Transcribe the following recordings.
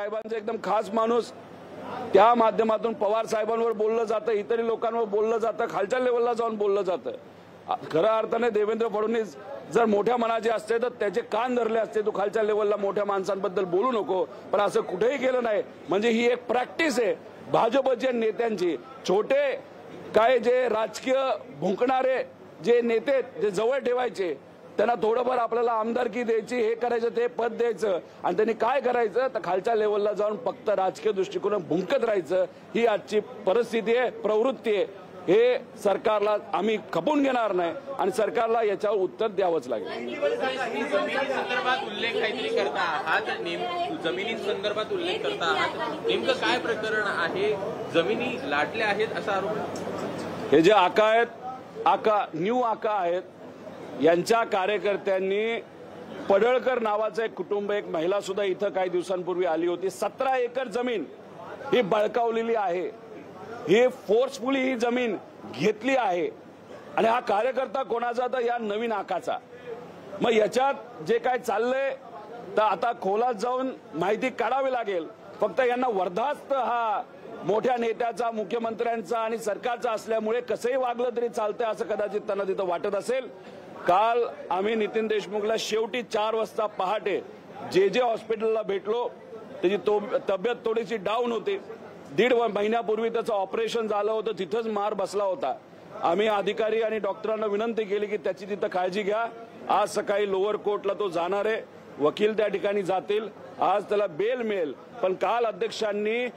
साहेबांचा एकदम खास माणूस, त्या माध्यमातून पवार साहेबांवर बोललं जातं, इतरही लोकांवर बोललं जातं, खालच्या लेवलला जाऊन बोललं जातं। खऱ्या अर्थाने देवेंद्र फडणवीस जर मोठ्या मनाचे असते तर त्याचे कान धरले असते, तू खालच्या लेवलला मोठ्या माणसांबद्दल बोलू नको, पण असं कुठेही केलं नाही। म्हणजे ही एक प्रॅक्टिस आहे भाजपच्या नेत्यांची। छोटे काय जे राजकीय भुंकणारे जे नेते जे जवळ ठेवायचे, त्यांना थोडंफार आपल्याला आमदारकी द्यायची, हे करायचं, ते पद द्यायचं, आणि त्यांनी काय करायचं तर खालच्या लेवलला जाऊन फक्त राजकीय दृष्टिकोन भुंकत राहायचं। ही आजची परिस्थिती आहे, प्रवृत्ती आहे। हे सरकारला आम्ही खपून घेणार नाही आणि सरकारला याच्यावर उत्तर द्यावंच लागेल। संदर्भात उल्लेख काहीतरी करता आहात, जमिनी संदर्भात उल्लेख करता आहात, नेमकं काय प्रकरण आहे? जमिनी लाटल्या आहेत असा आरोप। हे जे आका आहेत, आका न्यू आका आहेत, यांच्या कार्यकर्त्यांनी पडळकर नावाचं एक कुटुंब, एक महिला सुद्धा इथं काही दिवसांपूर्वी आली होती। 17 एकर जमीन ही बळकावलेली आहे, ही फोर्सफुली ही जमीन घेतली आहे, आणि हा कार्यकर्ता कोणाचा तर या नवीन आकाचा। मग याच्यात जे काय चाललंय तर आता खोलात जाऊन माहिती काढावी लागेल। फक्त यांना वर्धास्त हा मोठ्या नेत्याचा, मुख्यमंत्र्यांचा आणि सरकारचा असल्यामुळे कसंही वागलं तरी चालतंय असं कदाचित त्यांना तिथं वाटत असेल। काल आम्ही नितीन देशमुखला शेवटी 4 वाजता पहाटे जे हॉस्पिटलला भेटलो, त्याची तब्येत थोडीशी डाऊन होती। 1.5 महिन्यापूर्वी त्याचं ऑपरेशन झालं होतं, तिथंच मार बसला होता। आम्ही अधिकारी आणि डॉक्टरांना विनंती केली की त्याची तिथं काळजी घ्या। आज सकाळी लोअर कोर्टला तो जाणार आहे, वकील त्या ठिकाणी जातील, आज त्याला बेल मिळेल। पण काल अध्यक्षांनी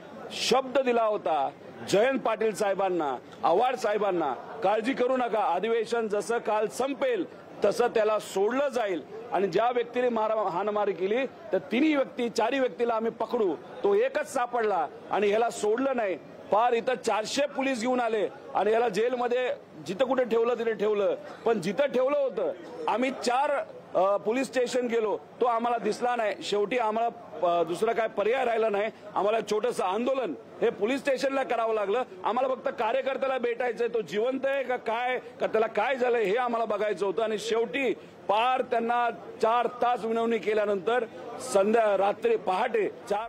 शब्द दिला होता जयंत पाटील साहेबांना, आव्हाड साहेबांना, काळजी करू नका, अधिवेशन जसं काल संपेल तसं त्याला सोडलं जाईल, आणि ज्या व्यक्तीने हाणामारी केली तर 4 व्यक्तीला आम्ही पकडू। तो एकच सापडला आणि ह्याला सोडलं नाही। पार इथं 400 पोलीस घेऊन आले आणि याला जेलमध्ये जिथं कुठे ठेवलं तिथे ठेवलं, पण जिथं ठेवलं होतं आम्ही 4 पोलीस स्टेशन गेलो, तो आम्हाला दिसला नाही। शेवटी आम्हाला दुसरा काय पर्याय राहिला नाही, आम्हाला छोटंसं आंदोलन हे पोलीस स्टेशनला करावं लागलं। आम्हाला फक्त कार्यकर्त्याला भेटायचंय, तो जिवंत आहे का काय, का त्याला काय झालंय हे आम्हाला बघायचं होतं। आणि शेवटी पार त्यांना 4 तास विनवणी केल्यानंतर रात्री पहाटे 4